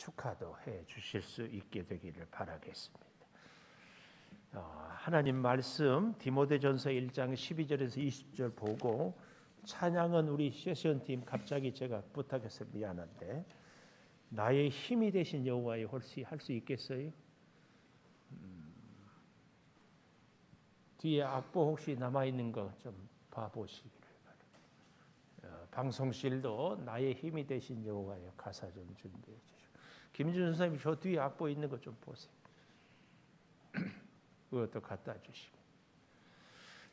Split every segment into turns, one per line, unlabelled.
축하도 해 주실 수 있게 되기를 바라겠습니다. 하나님 말씀 디모데전서 1장 12절에서 20절 보고 찬양은 우리 세션팀 갑자기 제가 부탁해서 미안한데 나의 힘이 되신 여호와의 홀씨 할 수 있겠어요? 뒤에 악보 혹시 남아있는 거 좀 봐보시기를 바랍니다. 방송실도 나의 힘이 되신 여호와의 가사 좀 준비해 주시고 김준 선생님 저 뒤에 악보 있는 거 좀 보세요. 그것도 갖다 주시고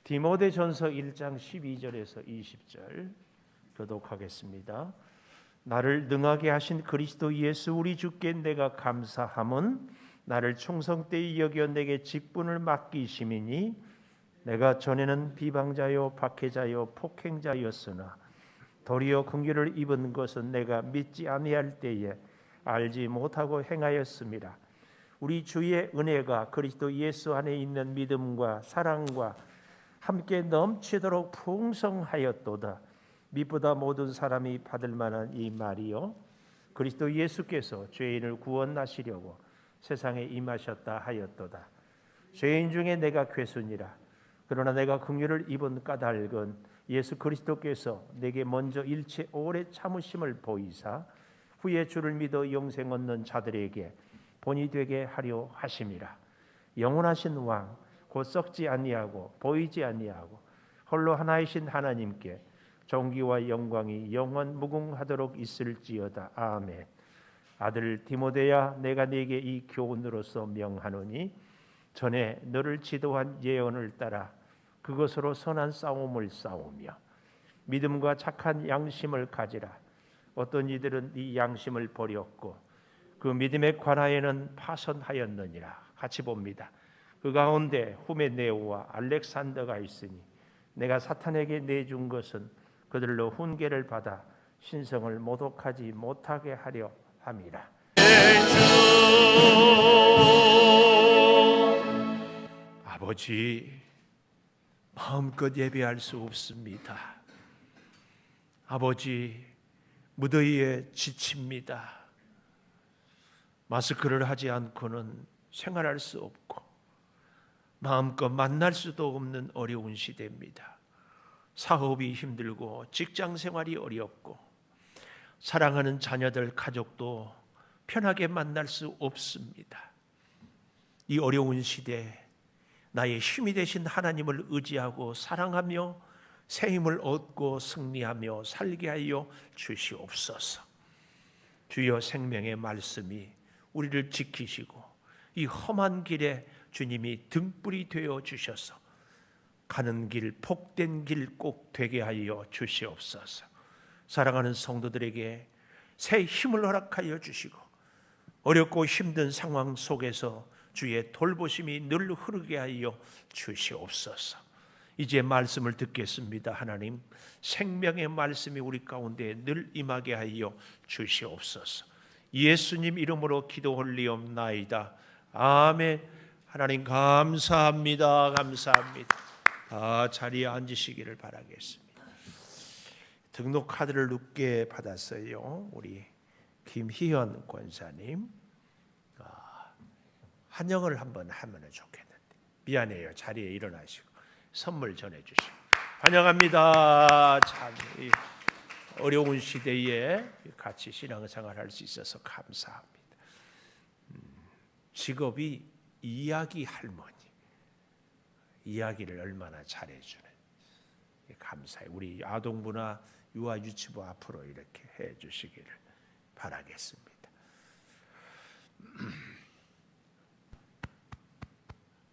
디모데전서 1장 12절에서 20절 교독하겠습니다. 나를 능하게 하신 그리스도 예수 우리 주께 내가 감사함은 나를 충성되이 여겨 내게 직분을 맡기심이니 내가 전에는 비방자요 박해자요 폭행자였으나 도리어 긍휼을 입은 것은 내가 믿지 아니할 때에 알지 못하고 행하였음이라. 우리 주의 은혜가 그리스도 예수 안에 있는 믿음과 사랑과 함께 넘치도록 풍성하였도다. 미보다 모든 사람이 받을 만한 이 말이요 그리스도 예수께서 죄인을 구원하시려고 세상에 임하셨다 하였도다. 죄인 중에 내가 괴순이라. 그러나 내가 긍휼을 입은 까닭은 예수 그리스도께서 내게 먼저 일체 오래 참으심을 보이사 후에 주를 믿어 영생 얻는 자들에게 본이 되게 하려 하심이라. 영원하신 왕 곧 썩지 아니하고 보이지 아니하고 홀로 하나이신 하나님께 존귀와 영광이 영원 무궁하도록 있을지어다. 아멘. 아들 디모데야 내가 네게 이 교훈으로서 명하노니 전에 너를 지도한 예언을 따라 그것으로 선한 싸움을 싸우며 믿음과 착한 양심을 가지라. 어떤 이들은 이 양심을 버렸고 그 믿음의 관하에는 파선하였느니라. 같이 봅니다. 그 가운데 후메네오와 알렉산더가 있으니 내가 사탄에게 내준 것은 그들로 훈계를 받아 신성을 모독하지 못하게 하려 함이라. 아버지 마음껏 예배할 수 없습니다. 아버지 무더위에 지칩니다. 마스크를 하지 않고는 생활할 수 없고 마음껏 만날 수도 없는 어려운 시대입니다. 사업이 힘들고 직장 생활이 어렵고 사랑하는 자녀들 가족도 편하게 만날 수 없습니다. 이 어려운 시대 나의 힘이 되신 하나님을 의지하고 사랑하며 새 힘을 얻고 승리하며 살게 하여 주시옵소서. 주여 생명의 말씀이 우리를 지키시고 이 험한 길에 주님이 등불이 되어 주셔서 가는 길 복된 길 꼭 되게 하여 주시옵소서. 사랑하는 성도들에게 새 힘을 허락하여 주시고 어렵고 힘든 상황 속에서 주의 돌보심이 늘 흐르게 하여 주시옵소서. 이제 말씀을 듣겠습니다. 하나님 생명의 말씀이 우리 가운데 늘 임하게 하여 주시옵소서. 예수님 이름으로 기도 올리옵나이다. 아멘. 하나님 감사합니다. 감사합니다. 자리에 앉으시기를 바라겠습니다. 등록 카드를 늦게 받았어요. 우리 김희연 권사님 환영을 한번 하면 좋겠는데 미안해요. 자리에 일어나시고 선물 전해주시고 환영합니다. 참 어려운 시대에 같이 신앙생활할 수 있어서 감사합니다. 직업이 이야기 할머니, 이야기를 얼마나 잘해주는 감사해요. 우리 아동부나 유아유치부 앞으로 이렇게 해주시기를 바라겠습니다.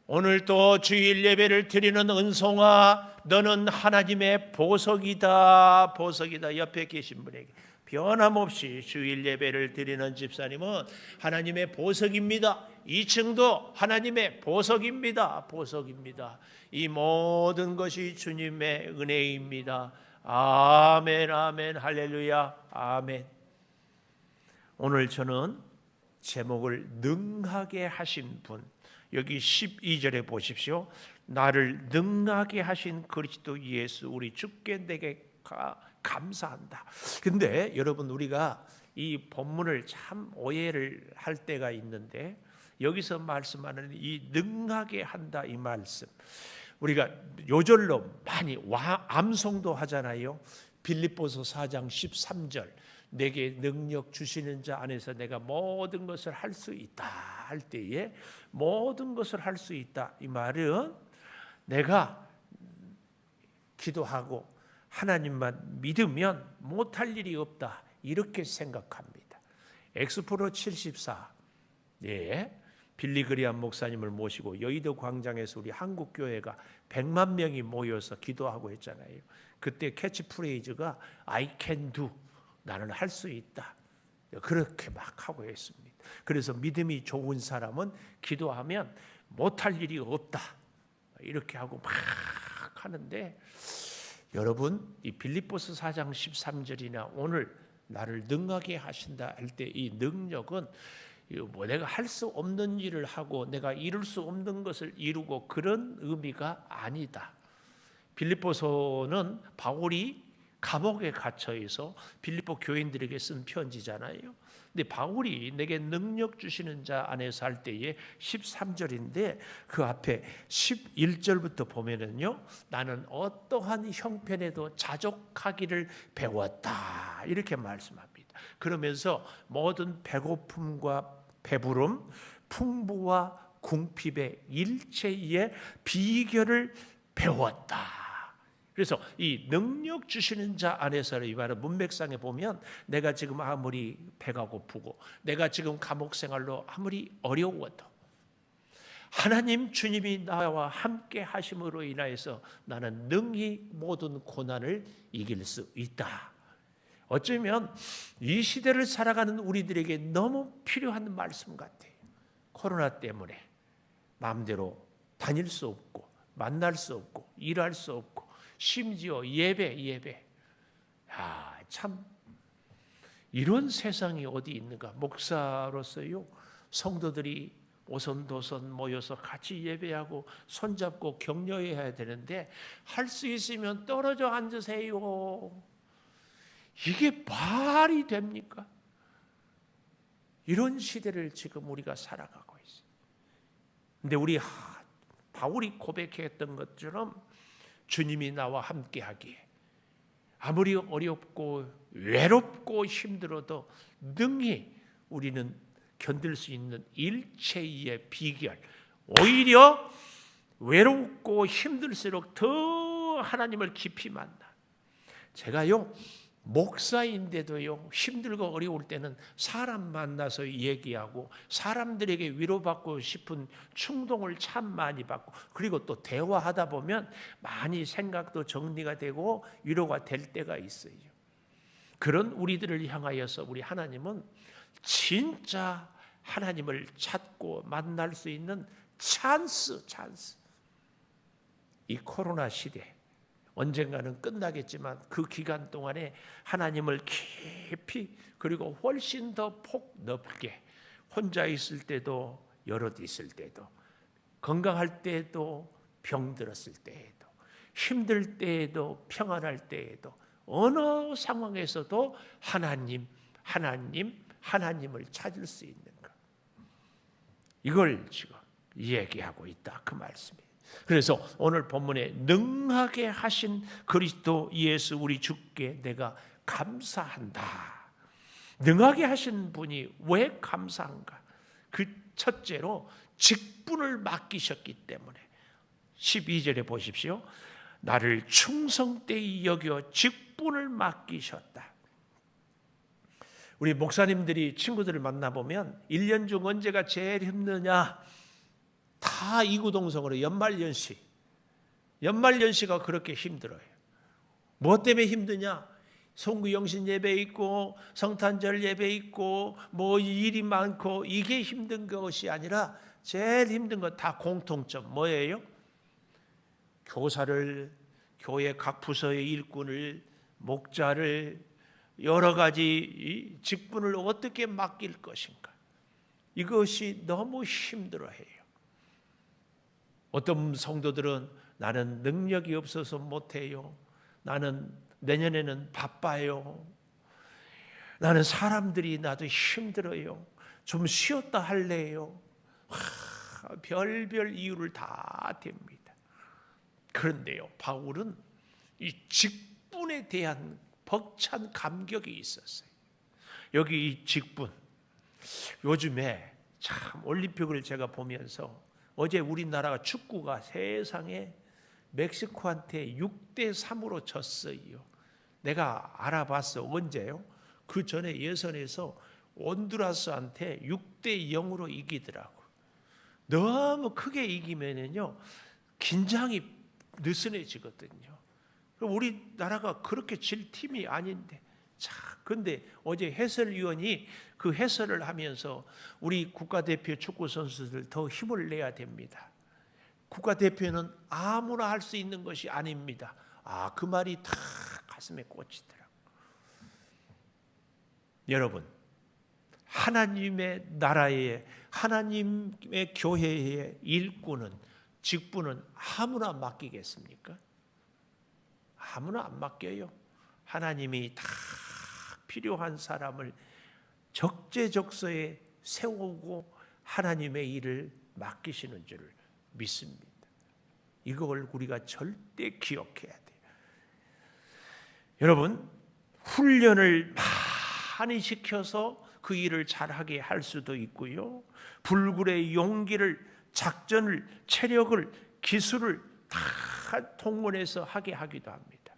오늘 또 주일 예배를 드리는 은송아 너는 하나님의 보석이다. 보석이다. 옆에 계신 분에게 변함없이 주일 예배를 드리는 집사님은 하나님의 보석입니다. 2층도 하나님의 보석입니다. 보석입니다. 이 모든 것이 주님의 은혜입니다. 아멘 아멘 할렐루야 아멘. 오늘 저는 제목을 능하게 하신 분, 여기 12절에 보십시오. 나를 능하게 하신 그리스도 예수 우리 주께 내게 감사한다. 근데 여러분 우리가 이 본문을 참 오해를 할 때가 있는데 여기서 말씀하는 이 능하게 한다 이 말씀 우리가 요절로 많이 암송도 하잖아요. 빌립보서 4장 13절 내게 능력 주시는 자 안에서 내가 모든 것을 할 수 있다 할 때에 모든 것을 할 수 있다 이 말은 내가 기도하고 하나님만 믿으면 못할 일이 없다 이렇게 생각합니다. 엑스프로 74 빌리그리암 목사님을 모시고 여의도 광장에서 우리 한국교회가 100만 명이 모여서 기도하고 했잖아요. 그때 캐치프레이즈가 I can do 나는 할 수 있다 그렇게 막 하고 했습니다. 그래서 믿음이 좋은 사람은 기도하면 못할 일이 없다 이렇게 하고 막 하는데 여러분 이 빌립보서 4장 13절이나 오늘 나를 능하게 하신다 할 때 이 능력은 뭐 내가 할 수 없는 일을 하고 내가 이룰 수 없는 것을 이루고 그런 의미가 아니다. 빌립보서는 바울이 감옥에 갇혀 있어 빌립보 교인들에게 쓴 편지잖아요. 근데 바울이 내게 능력 주시는 자 안에서 할 때에 13절인데 그 앞에 11절부터 보면은요. 나는 어떠한 형편에도 자족하기를 배웠다. 이렇게 말씀합니다. 그러면서 모든 배고픔과 배부름, 풍부와 궁핍의 일체의 비결을 배웠다. 그래서 이 능력 주시는 자 안에서 이 말은 문맥상에 보면 내가 지금 아무리 배가 고프고 내가 지금 감옥 생활로 아무리 어려워도 하나님 주님이 나와 함께 하심으로 인하여서 나는 능히 모든 고난을 이길 수 있다. 어쩌면 이 시대를 살아가는 우리들에게 너무 필요한 말씀 같아요. 코로나 때문에 마음대로 다닐 수 없고 만날 수 없고 일할 수 없고 심지어 예배 참 이런 세상이 어디 있는가. 목사로서요 성도들이 오손도손 모여서 같이 예배하고 손잡고 격려해야 되는데 할 수 있으면 떨어져 앉으세요. 이게 말이 됩니까? 이런 시대를 지금 우리가 살아가고 있어요. 근데 우리 바울이 고백했던 것처럼 주님이 나와 함께하기에 아무리 어렵고 외롭고 힘들어도 능히 우리는 견딜 수 있는 일체의 비결 오히려 외롭고 힘들수록 더 하나님을 깊이 만나 제가요 목사인데도요 힘들고 어려울 때는 사람 만나서 얘기하고 사람들에게 위로받고 싶은 충동을 참 많이 받고 그리고 또 대화하다 보면 많이 생각도 정리가 되고 위로가 될 때가 있어요. 그런 우리들을 향하여서 우리 하나님은 진짜 하나님을 찾고 만날 수 있는 찬스 이 코로나 시대 언젠가는 끝나겠지만 그 기간 동안에 하나님을 깊이 그리고 훨씬 더 폭넓게 혼자 있을 때도 여럿 있을 때도 건강할 때에도 병들었을 때에도 힘들 때에도 평안할 때에도 어느 상황에서도 하나님을 찾을 수 있는 것 이걸 지금 얘기하고 있다 그 말씀이에요. 그래서 오늘 본문에 능하게 하신 그리스도 예수 우리 주께 내가 감사한다. 능하게 하신 분이 왜 감사한가? 그 첫째로 직분을 맡기셨기 때문에 12절에 보십시오. 나를 충성되이 여겨 직분을 맡기셨다. 우리 목사님들이 친구들을 만나보면 1년 중 언제가 제일 힘드냐? 다 이구동성으로 연말연시가 그렇게 힘들어요. 뭐 때문에 힘드냐? 송구영신 예배 있고 성탄절 예배 있고 뭐 일이 많고 이게 힘든 것이 아니라 제일 힘든 건 다 공통점 뭐예요? 교사를 교회 각 부서의 일꾼을 목자를 여러 가지 직분을 어떻게 맡길 것인가? 이것이 너무 힘들어해요. 어떤 성도들은 나는 능력이 없어서 못해요. 나는 내년에는 바빠요. 나는 사람들이 나도 힘들어요. 좀 쉬었다 할래요. 별별 이유를 다 댑니다. 그런데요, 바울은 이 직분에 대한 벅찬 감격이 있었어요. 여기 이 직분, 요즘에 참 올림픽을 제가 보면서 어제 우리나라가 축구가 세상에 멕시코한테 6대3으로 졌어요. 내가 알아봤어. 언제요? 그 전에 예선에서 온두라스한테 6대0으로 이기더라고. 너무 크게 이기면은요 긴장이 느슨해지거든요. 우리나라가 그렇게 질 팀이 아닌데. 자, 근데 어제 해설위원이 그 해설을 하면서 우리 국가대표 축구 선수들 더 힘을 내야 됩니다. 국가대표는 아무나 할 수 있는 것이 아닙니다. 그 말이 다 가슴에 꽂히더라고요. 여러분, 하나님의 나라에, 하나님의 교회의 일꾼은, 직분은 아무나 맡기겠습니까? 아무나 안 맡겨요. 하나님이 다 필요한 사람을 적재적소에 세우고 하나님의 일을 맡기시는 줄 믿습니다. 이걸 우리가 절대 기억해야 돼요. 여러분, 훈련을 많이 시켜서 그 일을 잘하게 할 수도 있고요. 불굴의 용기를, 작전을, 체력을, 기술을 다 동원해서 하게 하기도 합니다.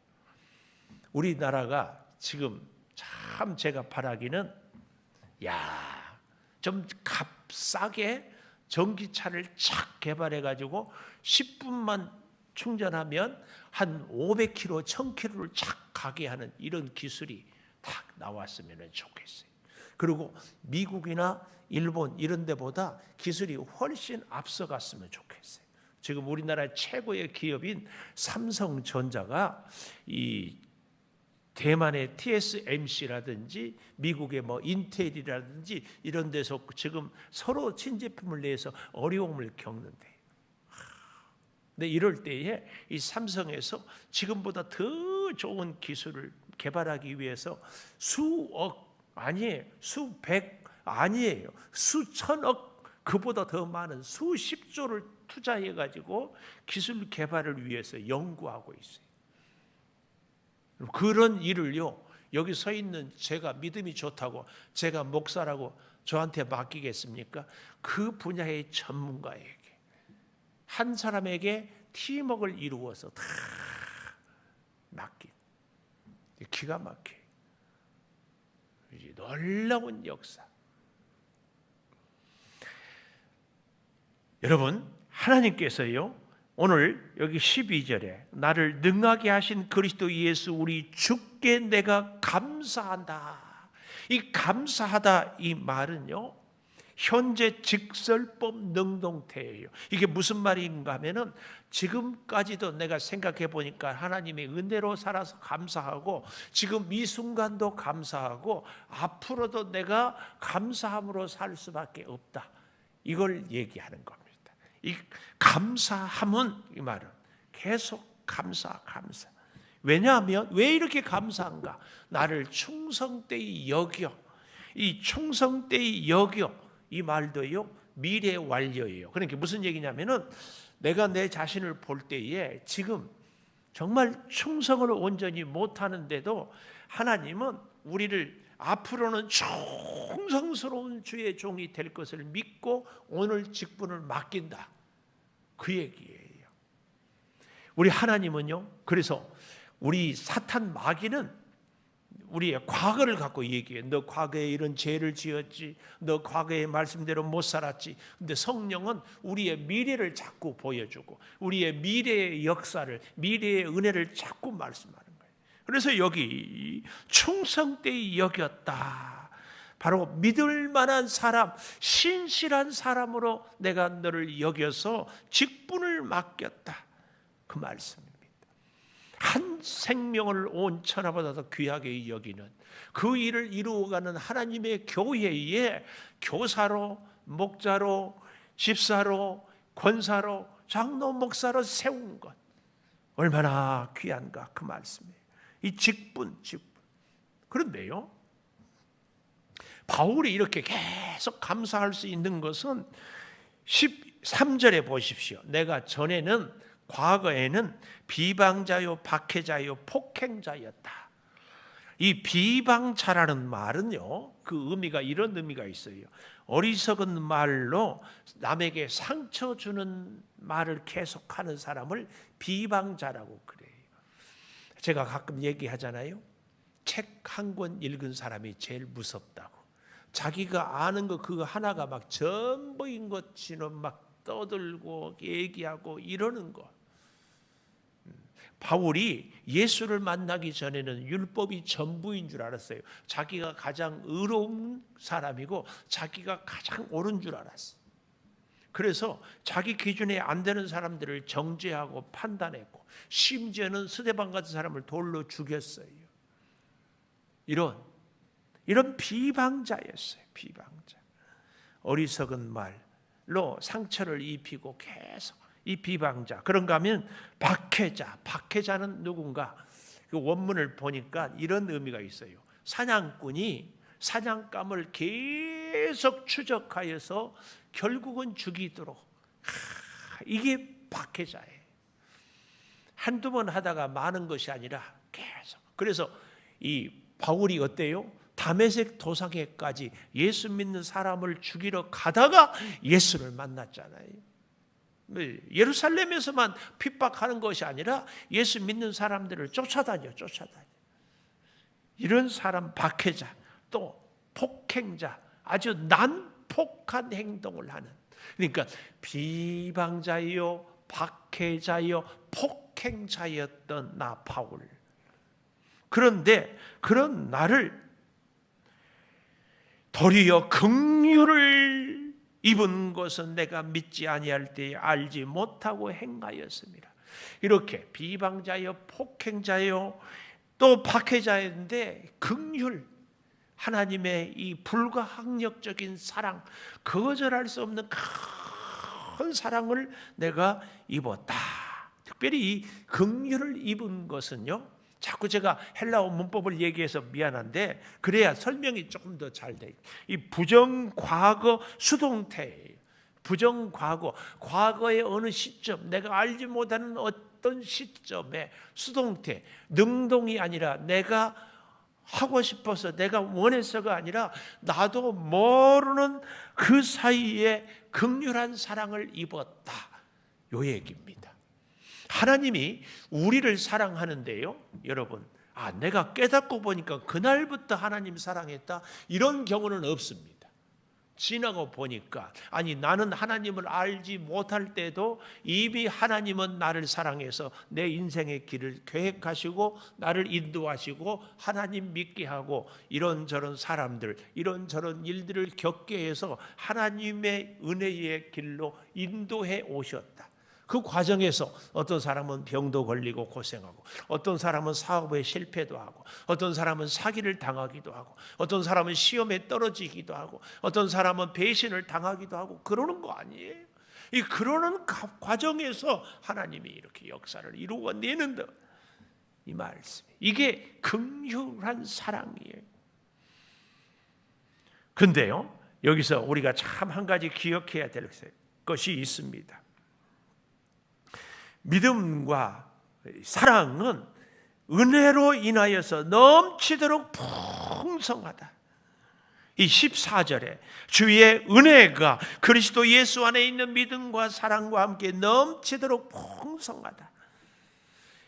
우리나라가 지금 참 제가 바라기는 좀 값싸게 전기차를 착 개발해가지고 10분만 충전하면 한 500km, 1000km를 착 가게 하는 이런 기술이 딱 나왔으면 좋겠어요. 그리고 미국이나 일본 이런 데보다 기술이 훨씬 앞서갔으면 좋겠어요. 지금 우리나라 최고의 기업인 삼성전자가 이 대만의 TSMC라든지 미국의 인텔이라든지 이런 데서 지금 서로 신제품을 내서 어려움을 겪는데, 근데 이럴 때에 이 삼성에서 지금보다 더 좋은 기술을 개발하기 위해서 수억 아니에요, 수백 아니에요, 수천억, 그보다 더 많은 수십조를 투자해가지고 기술 개발을 위해서 연구하고 있어요. 그런 일을요, 여기 서 있는 제가 믿음이 좋다고, 제가 목사라고 저한테 맡기겠습니까? 그 분야의 전문가에게, 한 사람에게 팀워크를 이루어서 다 맡긴, 기가 막혀요. 놀라운 역사. 여러분, 하나님께서요, 오늘 여기 12절에 나를 능하게 하신 그리스도 예수 우리 주께 내가 감사한다. 이 감사하다 이 말은요, 현재 직설법 능동태예요. 이게 무슨 말인가 하면은 지금까지도 내가 생각해 보니까 하나님의 은혜로 살아서 감사하고, 지금 이 순간도 감사하고, 앞으로도 내가 감사함으로 살 수밖에 없다. 이걸 얘기하는 겁니다. 이 감사함은, 이 말은 계속 감사. 왜냐하면 왜 이렇게 감사한가? 나를 충성되이 여겨. 이 충성되이 여겨, 이 말도요 미래 완료예요. 그러니까 무슨 얘기냐면은 내가 내 자신을 볼 때에 지금 정말 충성을 온전히 못하는데도 하나님은 우리를 앞으로는 충성스러운 주의 종이 될 것을 믿고 오늘 직분을 맡긴다, 그 얘기예요. 우리 하나님은요, 그래서 우리 사탄 마귀는 우리의 과거를 갖고 얘기해. 너 과거에 이런 죄를 지었지, 너 과거의 말씀대로 못 살았지. 근데 성령은 우리의 미래를 자꾸 보여주고 우리의 미래의 역사를, 미래의 은혜를 자꾸 말씀하는 거예요. 그래서 여기 충성되이 여겼다, 바로 믿을 만한 사람, 신실한 사람으로 내가 너를 여겨서 직분을 맡겼다, 그 말씀입니다. 한 생명을 온 천하보다 더 귀하게 여기는 그 일을 이루어가는 하나님의 교회에 교사로, 목자로, 집사로, 권사로, 장로, 목사로 세운 것, 얼마나 귀한가, 그 말씀이에요. 이 직분. 그런데요, 바울이 이렇게 계속 감사할 수 있는 것은 13절에 보십시오. 내가 전에는, 과거에는 비방자요 박해자요 폭행자였다. 이 비방자라는 말은요, 그 의미가 이런 의미가 있어요. 어리석은 말로 남에게 상처 주는 말을 계속하는 사람을 비방자라고 그래요. 제가 가끔 얘기하잖아요. 책 한 권 읽은 사람이 제일 무섭다고. 자기가 아는 거 그거 하나가 막 전부인 것처럼 막 떠들고 얘기하고 이러는 거. 바울이 예수를 만나기 전에는 율법이 전부인 줄 알았어요. 자기가 가장 의로운 사람이고 자기가 가장 옳은 줄 알았어요. 그래서 자기 기준에 안 되는 사람들을 정죄하고 판단했고, 심지어는 스데반 같은 사람을 돌로 죽였어요. 이런 비방자였어요. 비방자. 어리석은 말로 상처를 입히고 계속 이 비방자. 그런가 하면 박해자. 박해자는 누군가? 그 원문을 보니까 이런 의미가 있어요. 사냥꾼이 사냥감을 계속 추적하여서 결국은 죽이도록. 이게 박해자예요. 한두 번 하다가 많은 것이 아니라 계속. 그래서 이 바울이 어때요? 다메섹 도상에까지 예수 믿는 사람을 죽이러 가다가 예수를 만났잖아요. 예루살렘에서만 핍박하는 것이 아니라 예수 믿는 사람들을 쫓아다녀. 이런 사람 박해자, 또 폭행자, 아주 난폭한 행동을 하는. 그러니까 비방자요, 박해자요, 폭행자였던 나 바울. 그런데 그런 나를 도리어 긍휼을 입은 것은 내가 믿지 아니할 때에 알지 못하고 행하였습니다. 이렇게 비방자요, 폭행자요, 또 박해자였는데 긍휼, 하나님의 이 불가항력적인 사랑, 거절할 수 없는 큰 사랑을 내가 입었다. 특별히 이 긍휼을 입은 것은요, 자꾸 제가 헬라어 문법을 얘기해서 미안한데 그래야 설명이 조금 더 잘 돼요. 이 부정과거 수동태예요. 부정과거, 과거의 어느 시점, 내가 알지 못하는 어떤 시점에 수동태, 능동이 아니라 내가 하고 싶어서 내가 원해서가 아니라 나도 모르는 그 사이에 긍휼한 사랑을 입었다. 요 얘기입니다. 하나님이 우리를 사랑하는데요, 여러분, 내가 깨닫고 보니까 그날부터 하나님 사랑했다, 이런 경우는 없습니다. 지나고 보니까, 나는 하나님을 알지 못할 때도 이미 하나님은 나를 사랑해서 내 인생의 길을 계획하시고 나를 인도하시고 하나님 믿게 하고 이런저런 사람들, 이런저런 일들을 겪게 해서 하나님의 은혜의 길로 인도해 오셨다. 그 과정에서 어떤 사람은 병도 걸리고 고생하고, 어떤 사람은 사업에 실패도 하고, 어떤 사람은 사기를 당하기도 하고, 어떤 사람은 시험에 떨어지기도 하고, 어떤 사람은 배신을 당하기도 하고, 그러는 거 아니에요? 이 그러는 과정에서 하나님이 이렇게 역사를 이루어내는다, 이 말씀. 이게 긍휼한 사랑이에요. 근데요, 여기서 우리가 참 한 가지 기억해야 될 것이 있습니다. 믿음과 사랑은 은혜로 인하여서 넘치도록 풍성하다. 이 14절에 주의 은혜가 그리스도 예수 안에 있는 믿음과 사랑과 함께 넘치도록 풍성하다.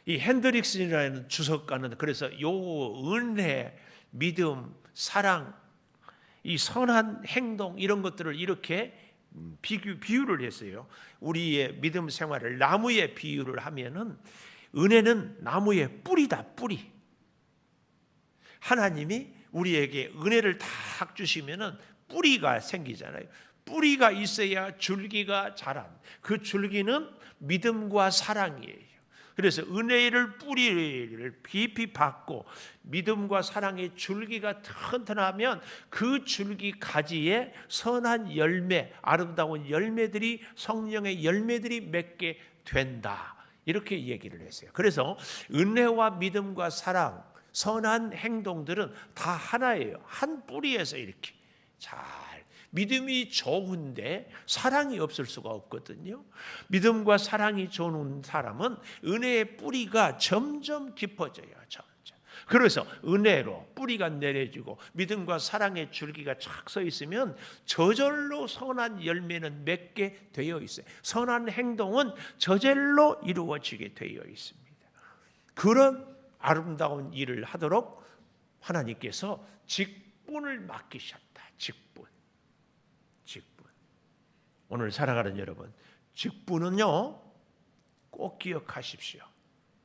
이 핸드릭슨이라는 주석가는 그래서 요 은혜, 믿음, 사랑, 이 선한 행동, 이런 것들을 이렇게 비유를 했어요. 우리의 믿음 생활을 나무에 비유를 하면은, 은혜는 나무의 뿌리다, 뿌리. 하나님이 우리에게 은혜를 딱 주시면은 뿌리가 생기잖아요. 뿌리가 있어야 줄기가 자란. 그 줄기는 믿음과 사랑이에요. 그래서 은혜를 뿌리를 깊이 받고 믿음과 사랑의 줄기가 튼튼하면 그 줄기 가지에 선한 열매, 아름다운 열매들이, 성령의 열매들이 맺게 된다. 이렇게 얘기를 했어요. 그래서 은혜와 믿음과 사랑, 선한 행동들은 다 하나예요. 한 뿌리에서 이렇게 잘. 믿음이 좋은데 사랑이 없을 수가 없거든요. 믿음과 사랑이 좋은 사람은 은혜의 뿌리가 점점 깊어져요. 점점. 그래서 은혜로 뿌리가 내려지고 믿음과 사랑의 줄기가 착 서 있으면 저절로 선한 열매는 맺게 되어 있어요. 선한 행동은 저절로 이루어지게 되어 있습니다. 그런 아름다운 일을 하도록 하나님께서 직분을 맡기셨다. 직분. 오늘 사랑하는 여러분, 직분은요 꼭 기억하십시오.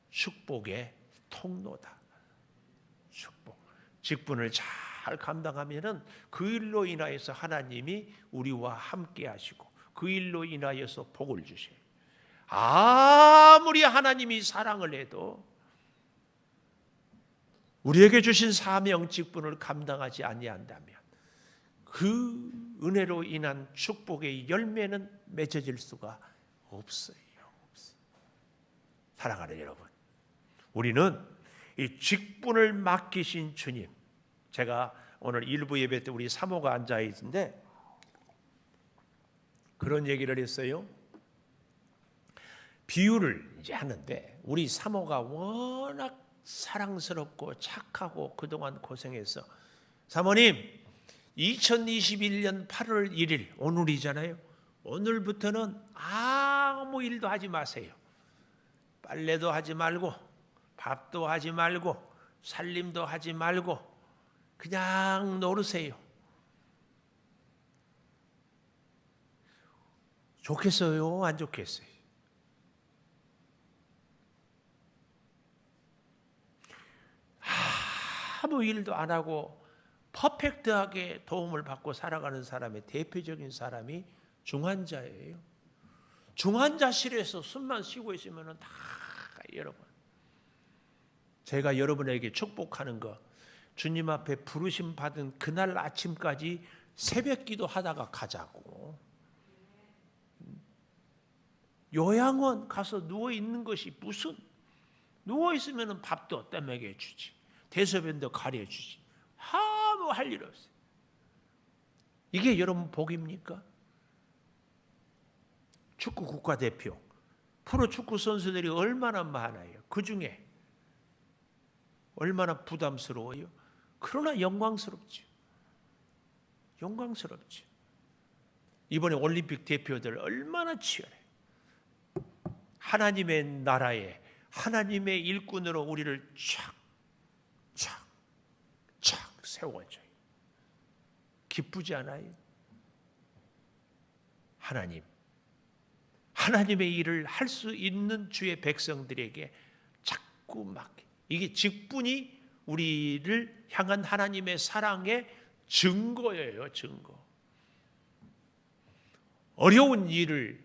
축복의 통로다. 축복. 직분을 잘 감당하면은 그 일로 인하여서 하나님이 우리와 함께 하시고 그 일로 인하여서 복을 주셔요. 아무리 하나님이 사랑을 해도 우리에게 주신 사명 직분을 감당하지 아니한다면 그 은혜로 인한 축복의 열매는 맺어질 수가 없어요. 사랑하는 여러분, 우리는 이 직분을 맡기신 주님, 제가 오늘 일부 예배 때 우리 사모가 앉아 있는데 그런 얘기를 했어요. 비유를 이제 하는데 우리 사모가 워낙 사랑스럽고 착하고 그동안 고생해서 사모님 2021년 8월 1일 오늘이잖아요. 오늘부터는 아무 일도 하지 마세요. 빨래도 하지 말고 밥도 하지 말고 살림도 하지 말고 그냥 노르세요. 좋겠어요? 안 좋겠어요? 아무 일도 안 하고 퍼펙트하게 도움을 받고 살아가는 사람의 대표적인 사람이 중환자예요. 중환자실에서 숨만 쉬고 있으면 다 여러분, 제가 여러분에게 축복하는 거 주님 앞에 부르심 받은 그날 아침까지 새벽 기도하다가 가자고. 요양원 가서 누워 있는 것이 무슨, 누워 있으면 밥도 떼먹여 주지, 대소변도 가려 주지, 아무 할 일 없어요. 이게 여러분 복입니까? 축구 국가대표, 프로축구 선수들이 얼마나 많아요. 그 중에 얼마나 부담스러워요. 그러나 영광스럽죠. 영광스럽죠. 이번에 올림픽 대표들 얼마나 치열해. 하나님의 나라에 하나님의 일꾼으로 우리를 착 세워줘요. 기쁘지 않아요? 하나님의 일을 할 수 있는 주의 백성들에게 자꾸 맡겨. 이게 직분이 우리를 향한 하나님의 사랑의 증거예요. 증거. 어려운 일을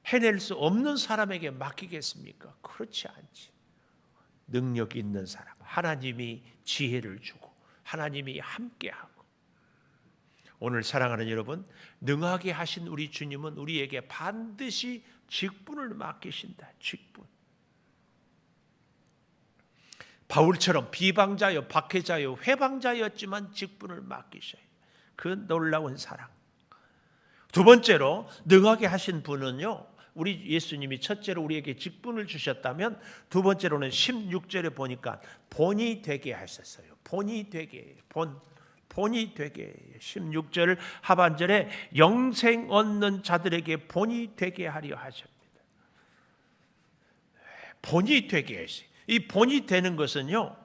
해낼 수 없는 사람에게 맡기겠습니까? 그렇지 않지. 능력 있는 사람, 하나님이 지혜를 주고 하나님이 함께하고. 오늘 사랑하는 여러분, 능하게 하신 우리 주님은 우리에게 반드시 직분을 맡기신다. 직분. 바울처럼 비방자요, 박해자요, 회방자였지만 직분을 맡기셔요. 그 놀라운 사랑. 두 번째로 능하게 하신 분은요, 우리 예수님이 첫째로 우리에게 직분을 주셨다면 두 번째로는 16절에 보니까 본이 되게 하셨어요. 본이 되게, 본이 되게. 16절 하반절에 영생 얻는 자들에게 본이 되게 하려 하십니다. 본이 되게 하시. 이 본이 되는 것은요,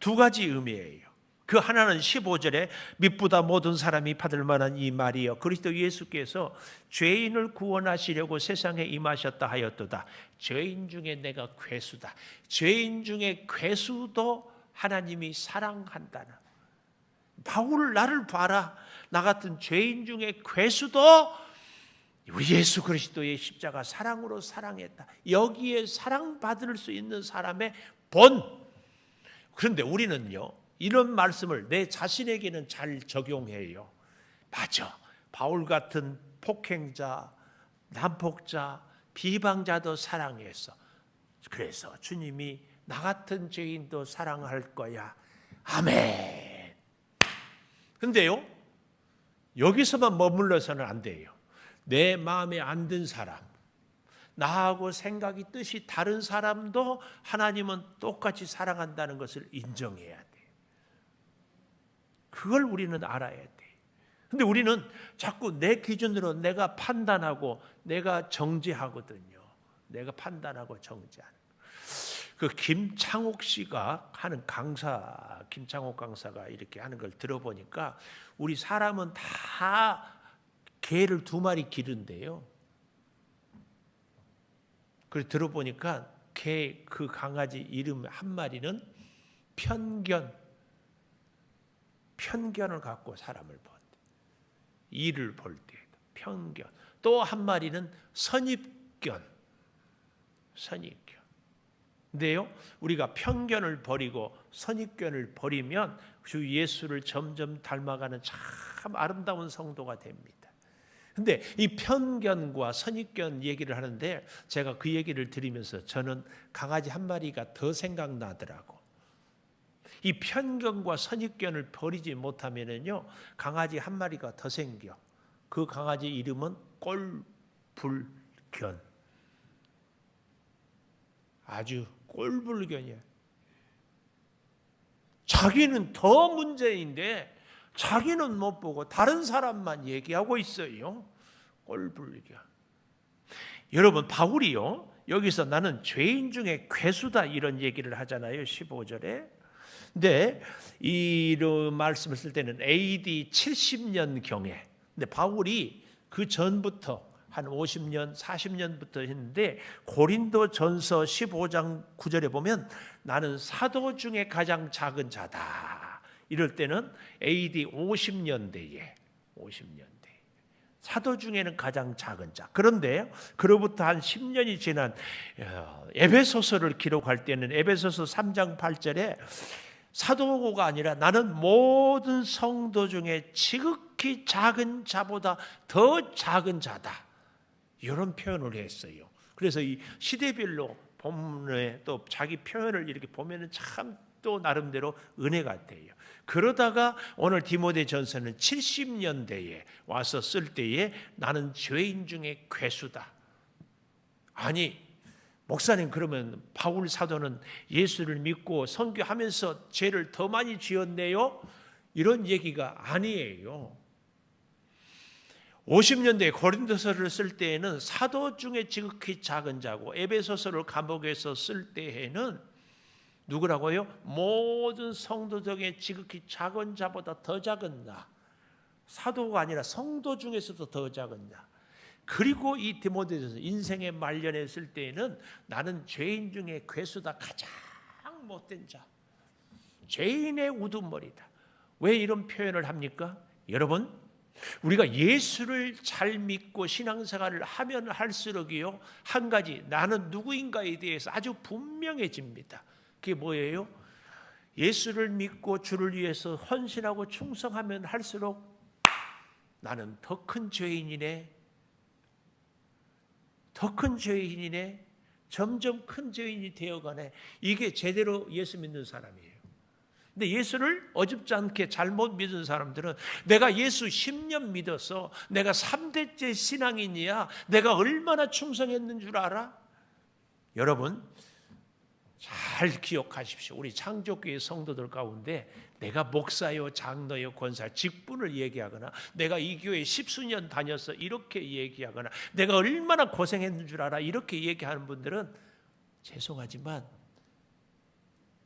두 가지 의미예요. 그 하나는 15절에 믿보다 모든 사람이 받을 만한 이 말이요, 그리스도 예수께서 죄인을 구원하시려고 세상에 임하셨다 하였도다. 죄인 중에 내가 괴수다. 죄인 중에 괴수도 하나님이 사랑한다는. 바울 나를 봐라. 나 같은 죄인 중에 괴수도 우리 예수 그리스도의 십자가 사랑으로 사랑했다. 여기에 사랑받을 수 있는 사람의 본. 그런데 우리는요, 이런 말씀을 내 자신에게는 잘 적용해요. 맞아. 바울 같은 폭행자, 난폭자, 비방자도 사랑했어. 그래서 주님이 나 같은 죄인도 사랑할 거야. 아멘. 근데요, 여기서만 머물러서는 안 돼요. 내 마음에 안 든 사람, 나하고 생각이 뜻이 다른 사람도 하나님은 똑같이 사랑한다는 것을 인정해야 돼. 그걸 우리는 알아야 돼. 근데 우리는 자꾸 내 기준으로 내가 판단하고 내가 정죄하거든요. 내가 판단하고 정죄하는. 그 김창옥 씨가 하는 강사, 김창옥 강사가 이렇게 하는 걸 들어보니까 우리 사람은 다 개를 2마리 기른대요. 그래서 들어보니까 그 강아지 이름 한 마리는 편견을 갖고 사람을 본대. 일을 볼 때 편견. 또 한 마리는 선입견. 근데요, 우리가 편견을 버리고 선입견을 버리면 주 예수를 점점 닮아가는 참 아름다운 성도가 됩니다. 근데 이 편견과 선입견 얘기를 하는데 제가 그 얘기를 들으면서 저는 강아지 한 마리가 더 생각나더라고. 이 편견과 선입견을 버리지 못하면은요, 강아지 한 마리가 더 생겨. 그 강아지 이름은 꼴불견. 아주 꼴불견이야. 자기는 더 문제인데 자기는 못 보고 다른 사람만 얘기하고 있어요. 꼴불견. 여러분, 바울이요, 여기서 나는 죄인 중에 괴수다 이런 얘기를 하잖아요. 15절에. 근데 이런 말씀을 쓸 때는 AD 70년경에. 근데 바울이 그 전부터 한 50년, 40년부터 했는데 고린도전서 15장 9절에 보면 나는 사도 중에 가장 작은 자다. 이럴 때는 AD 50년대에 사도 중에는 가장 작은 자. 그런데 그로부터 한 10년이 지난 에베소서를 기록할 때는 에베소서 3장 8절에 사도가 아니라 나는 모든 성도 중에 지극히 작은 자보다 더 작은 자다. 이런 표현을 했어요. 그래서 이 시대별로 본문에 또 자기 표현을 이렇게 보면은 참 또 나름대로 은혜 같아요. 그러다가 오늘 디모데전서는 70년대에 와서 쓸 때에 나는 죄인 중에 괴수다. 아니, 목사님, 그러면 바울 사도는 예수를 믿고 선교하면서 죄를 더 많이 지었네요? 이런 얘기가 아니에요. 50년대에 고린도서를 쓸 때에는 사도 중에 지극히 작은 자고, 에베소서를 감옥에서 쓸 때에는 누구라고요? 모든 성도 중에 지극히 작은 자보다 더 작은 자. 사도가 아니라 성도 중에서도 더 작은 자. 그리고 이 디모데전서 인생의 말년에 쓸 때에는 나는 죄인 중에 괴수다. 가장 못된 자. 죄인의 우두머리다. 왜 이런 표현을 합니까? 여러분, 우리가 예수를 잘 믿고 신앙생활을 하면 할수록이요, 한 가지 나는 누구인가에 대해서 아주 분명해집니다. 그게 뭐예요? 예수를 믿고 주를 위해서 헌신하고 충성하면 할수록 나는 더 큰 죄인이네. 더 큰 죄인이네. 점점 큰 죄인이 되어가네. 이게 제대로 예수 믿는 사람이에요. 근데 예수를 어줍지 않게 잘못 믿은 사람들은 내가 예수 10년 믿어서 내가 3대째 신앙인이야. 내가 얼마나 충성했는 줄 알아? 여러분, 잘 기억하십시오. 우리 창조교회 성도들 가운데 내가 목사요, 장로요, 권사, 직분을 얘기하거나 내가 이 교회 10수년 다녀서 이렇게 얘기하거나 내가 얼마나 고생했는 줄 알아? 이렇게 얘기하는 분들은 죄송하지만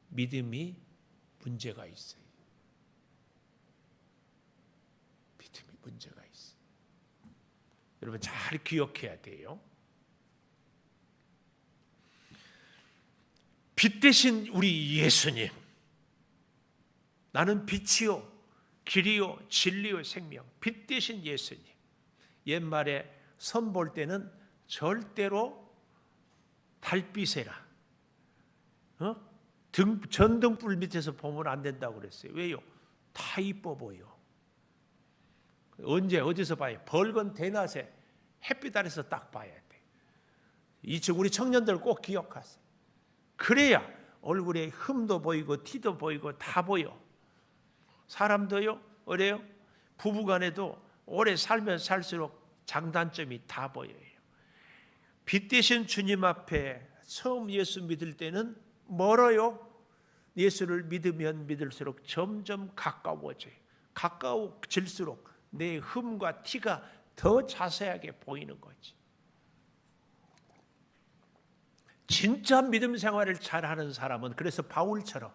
믿음이 문제가 있어요. 믿음이 문제가 있어요. 여러분, 잘 기억해야 돼요. 빛 대신 우리 예수님, 나는 빛이요 길이요 진리요 생명, 빛 대신 예수님. 옛말에 선 볼 때는 절대로 달빛에라 전등불 밑에서 보면 안 된다고 그랬어요. 왜요? 다 이뻐 보여. 언제 어디서 봐요? 벌건 대낮에 햇빛 아래서 딱 봐야 돼. 우리 청년들 꼭 기억하세요. 그래야 얼굴에 흠도 보이고 티도 보이고 다 보여. 사람도요, 어래요? 부부간에도 오래 살면 살수록 장단점이 다 보여요. 빛 대신 주님 앞에 처음 예수 믿을 때는 멀어요. 예수를 믿으면 믿을수록 점점 가까워져요. 가까워질수록 내 흠과 티가 더 자세하게 보이는 거지. 진짜 믿음 생활을 잘하는 사람은 그래서 바울처럼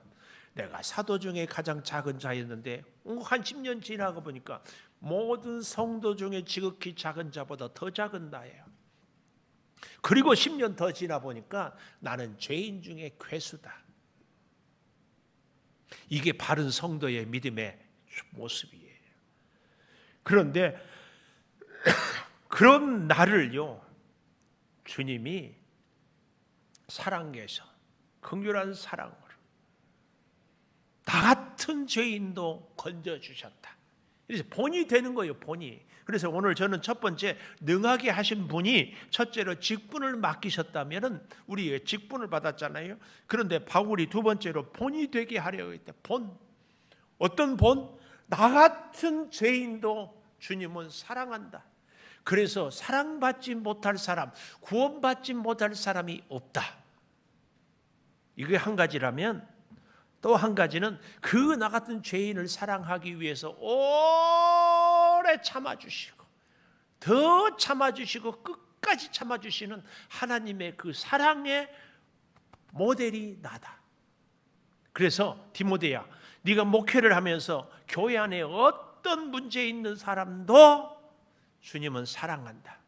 내가 사도 중에 가장 작은 자였는데 한 10년 지나고 보니까 모든 성도 중에 지극히 작은 자보다 더 작은 나예요. 그리고 10년 더 지나 보니까 나는 죄인 중에 괴수다. 이게 바른 성도의 믿음의 모습이에요. 그런데 그런 나를요, 주님이 사랑해서 긍휼한 사랑으로 나 같은 죄인도 건져주셨다. 그래서 본이 되는 거예요, 본이. 그래서 오늘 저는 첫 번째 능하게 하신 분이 첫째로 직분을 맡기셨다면 우리 직분을 받았잖아요. 그런데 바울이 두 번째로 본이 되게 하려고 했다. 본. 어떤 본? 나 같은 죄인도 주님은 사랑한다. 그래서 사랑받지 못할 사람, 구원받지 못할 사람이 없다. 이게 한 가지라면 또 한 가지는 그 나 같은 죄인을 사랑하기 위해서 오래 참아주시고 더 참아주시고 끝까지 참아주시는 하나님의 그 사랑의 모델이 나다. 그래서 디모데야, 네가 목회를 하면서 교회 안에 어떤 문제 있는 사람도 주님은 사랑한다.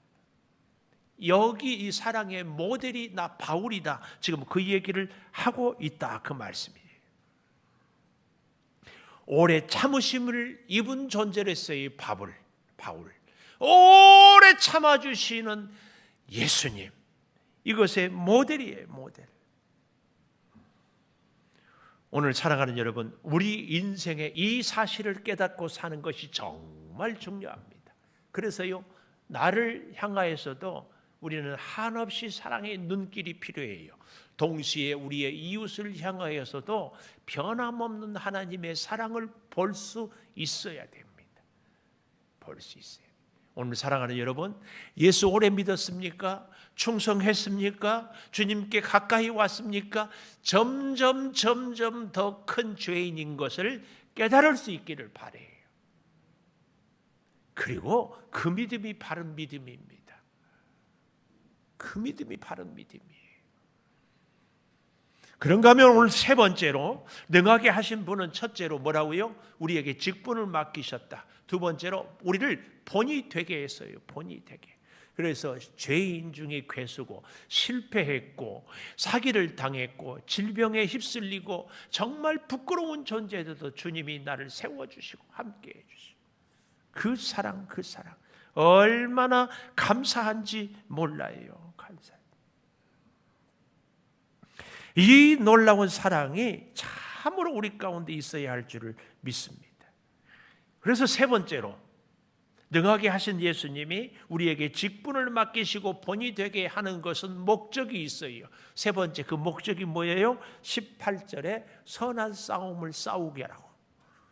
여기 이 사랑의 모델이 나 바울이다. 지금 그 얘기를 하고 있다. 그 말씀이에요. 오래 참으심을 입은 존재로 했어요. 바울. 오래 참아주시는 예수님. 이것의 모델이에요. 모델. 오늘 사랑하는 여러분, 우리 인생에 이 사실을 깨닫고 사는 것이 정말 중요합니다. 그래서요, 나를 향하여서도 우리는 한없이 사랑의 눈길이 필요해요. 동시에 우리의 이웃을 향하여서도 변함없는 하나님의 사랑을 볼 수 있어야 됩니다. 볼 수 있어요. 오늘 사랑하는 여러분, 예수 오래 믿었습니까? 충성했습니까? 주님께 가까이 왔습니까? 점점 더 큰 죄인인 것을 깨달을 수 있기를 바라요. 그리고 그 믿음이 바른 믿음입니다. 그 믿음이 바른 믿음이에요. 그런가 하면 오늘 세 번째로 능하게 하신 분은 첫째로 뭐라고요? 우리에게 직분을 맡기셨다. 두 번째로 우리를 본이 되게 했어요. 본이 되게. 그래서 죄인 중에 괴수고 실패했고 사기를 당했고 질병에 휩쓸리고 정말 부끄러운 존재에도 주님이 나를 세워주시고 함께해 주시고 그 사랑 얼마나 감사한지 몰라요. 감사해요. 이 놀라운 사랑이 참으로 우리 가운데 있어야 할 줄을 믿습니다. 그래서 세 번째로 능하게 하신 예수님이 우리에게 직분을 맡기시고 본이 되게 하는 것은 목적이 있어요. 세 번째 그 목적이 뭐예요? 18절에 선한 싸움을 싸우게 하라고.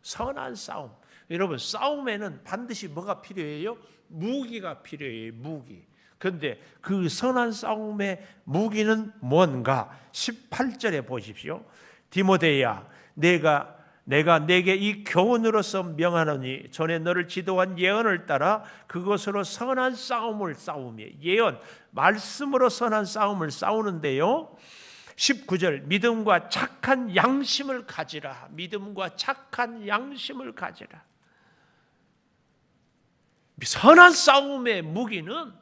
선한 싸움. 여러분, 싸움에는 반드시 뭐가 필요해요? 무기가 필요해요. 무기. 그런데 그 선한 싸움의 무기는 뭔가? 18절에 보십시오. 디모데야, 내가 내게 이 교훈으로서 명하노니 전에 너를 지도한 예언을 따라 그것으로 선한 싸움을 싸우며, 예언, 말씀으로 선한 싸움을 싸우는데요. 19절 믿음과 착한 양심을 가지라. 믿음과 착한 양심을 가지라. 선한 싸움의 무기는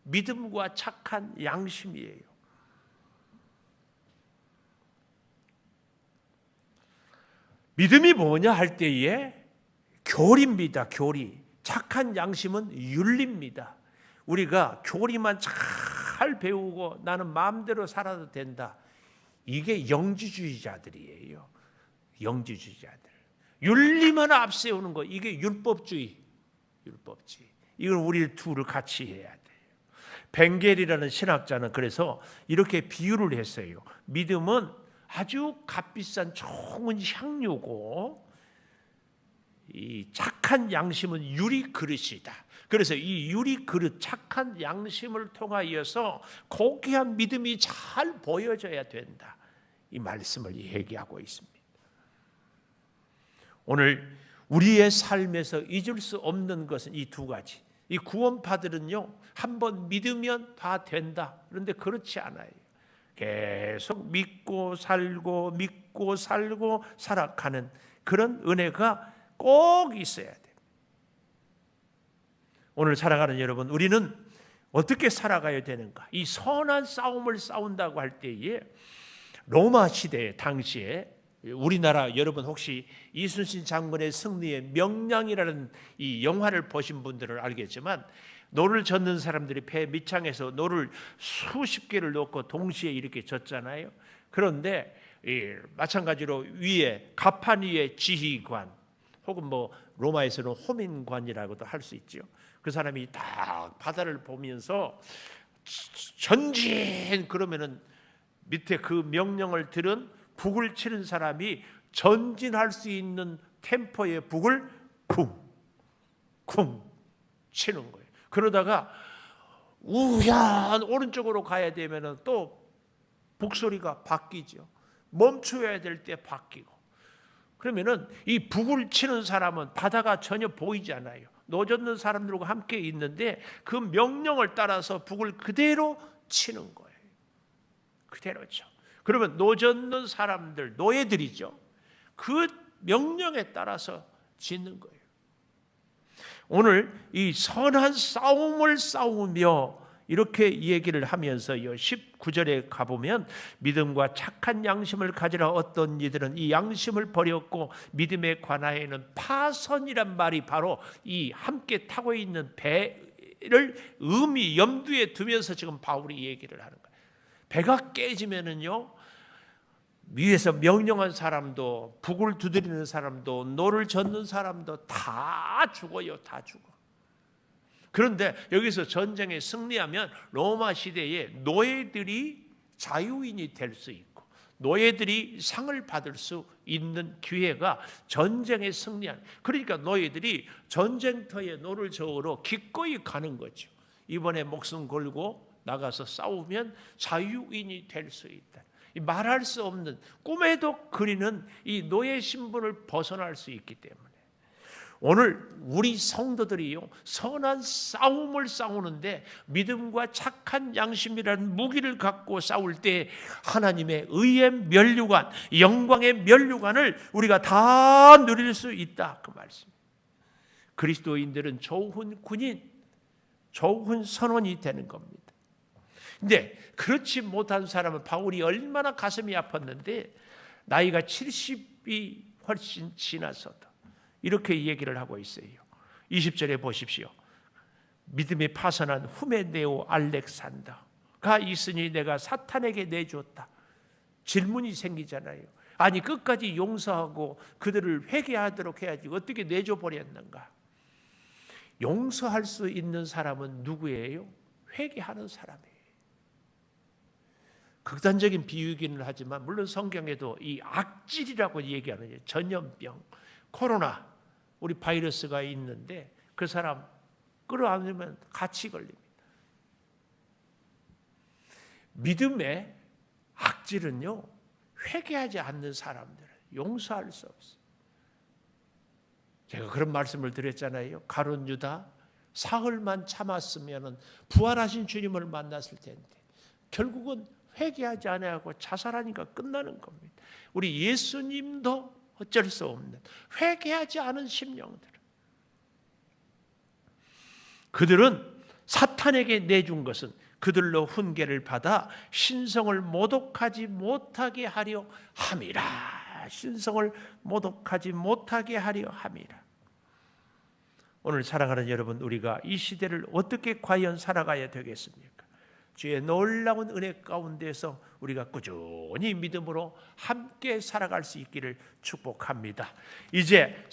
믿음과 착한 양심이에요. 믿음이 뭐냐 할 때에 교리입니다. 교리. 착한 양심은 윤리입니다. 우리가 교리만 잘 배우고 나는 마음대로 살아도 된다. 이게 영지주의자들이에요. 영지주의자들. 윤리만 앞세우는 거, 이게 율법주의. 이걸 우리 둘을 같이 해야 돼요. 벵겔이라는 신학자는 그래서 이렇게 비유를 했어요. 믿음은 아주 값비싼 좋은 향료고 이 착한 양심은 유리 그릇이다. 그래서 이 유리 그릇, 착한 양심을 통하여서 고귀한 믿음이 잘 보여져야 된다. 이 말씀을 얘기하고 있습니다. 오늘 우리의 삶에서 잊을 수 없는 것은 이 두 가지. 이 구원파들은요, 한번 믿으면 다 된다. 그런데 그렇지 않아요. 계속 믿고 살고 살아가는 그런 은혜가 꼭 있어야 돼요. 오늘 살아가는 여러분, 우리는 어떻게 살아가야 되는가? 이 선한 싸움을 싸운다고 할 때에 로마 시대 당시에 우리나라, 여러분 혹시 이순신 장군의 승리의 명량이라는 이 영화를 보신 분들은 알겠지만, 노를 젓는 사람들이 배 밑창에서 노를 수십 개를 놓고 동시에 이렇게 젓잖아요. 그런데 마찬가지로 위에 가판 위에 지휘관, 혹은 뭐 로마에서는 호민관이라고도 할 수 있죠. 그 사람이 딱 바다를 보면서 전진 그러면은 밑에 그 명령을 들은 북을 치는 사람이 전진할 수 있는 템포의 북을 쿵쿵 치는 거예요. 그러다가 우연 오른쪽으로 가야 되면은 또 북소리가 바뀌죠. 멈춰야 될 때 바뀌고. 그러면은 이 북을 치는 사람은 바다가 전혀 보이지 않아요. 노젓는 사람들과 함께 있는데 그 명령을 따라서 북을 그대로 치는 거예요. 그대로죠. 그러면 노젓는 사람들, 노예들이죠. 그 명령에 따라서 짓는 거예요. 오늘 이 선한 싸움을 싸우며 이렇게 얘기를 하면서요, 19절에 가보면 믿음과 착한 양심을 가지라. 어떤 이들은 이 양심을 버렸고 믿음에 관하여는 파선이란 말이 바로 이 함께 타고 있는 배를 의미 염두에 두면서 지금 바울이 얘기를 하는 거예요. 배가 깨지면은요, 위에서 명령한 사람도, 북을 두드리는 사람도, 노를 젓는 사람도 다 죽어요. 다 죽어. 그런데 여기서 전쟁에 승리하면 로마 시대에 노예들이 자유인이 될 수 있고 노예들이 상을 받을 수 있는 기회가 전쟁에 승리한, 그러니까 노예들이 전쟁터에 노를 저으러 기꺼이 가는 거죠. 이번에 목숨 걸고 나가서 싸우면 자유인이 될 수 있다. 말할 수 없는, 꿈에도 그리는 이 노예 신분을 벗어날 수 있기 때문에 오늘 우리 성도들이요, 선한 싸움을 싸우는데 믿음과 착한 양심이라는 무기를 갖고 싸울 때 하나님의 의의 면류관, 영광의 면류관을 우리가 다 누릴 수 있다, 그 말씀. 그리스도인들은 좋은 군인, 좋은 선원이 되는 겁니다. 근데 그렇지 못한 사람은, 바울이 얼마나 가슴이 아팠는데 나이가 70이 훨씬 지나서도 이렇게 얘기를 하고 있어요. 20절에 보십시오. 믿음이 파선한 후메네오 알렉산더가 있으니 내가 사탄에게 내줬다. 질문이 생기잖아요. 아니, 끝까지 용서하고 그들을 회개하도록 해야지 어떻게 내줘버렸는가? 용서할 수 있는 사람은 누구예요? 회개하는 사람이에요. 극단적인 비유이기는 하지만 물론 성경에도 이 악질이라고 얘기하는 전염병, 코로나, 우리 바이러스가 있는데 그 사람 끌어안으면 같이 걸립니다. 믿음의 악질은요, 회개하지 않는 사람들을 용서할 수 없어요. 제가 그런 말씀을 드렸잖아요. 가룟 유다 사흘만 참았으면 부활하신 주님을 만났을 텐데 결국은 회개하지 않아하고 자살하니까 끝나는 겁니다. 우리 예수님도 어쩔 수 없는 회개하지 않은 심령들, 그들은 사탄에게 내준 것은 그들로 훈계를 받아 신성을 모독하지 못하게 하려 함이라. 신성을 모독하지 못하게 하려 함이라. 오늘 사랑하는 여러분, 우리가 이 시대를 어떻게 과연 살아가야 되겠습니까? 주의 놀라운 은혜 가운데서 우리가 꾸준히 믿음으로 함께 살아갈 수 있기를 축복합니다. 이제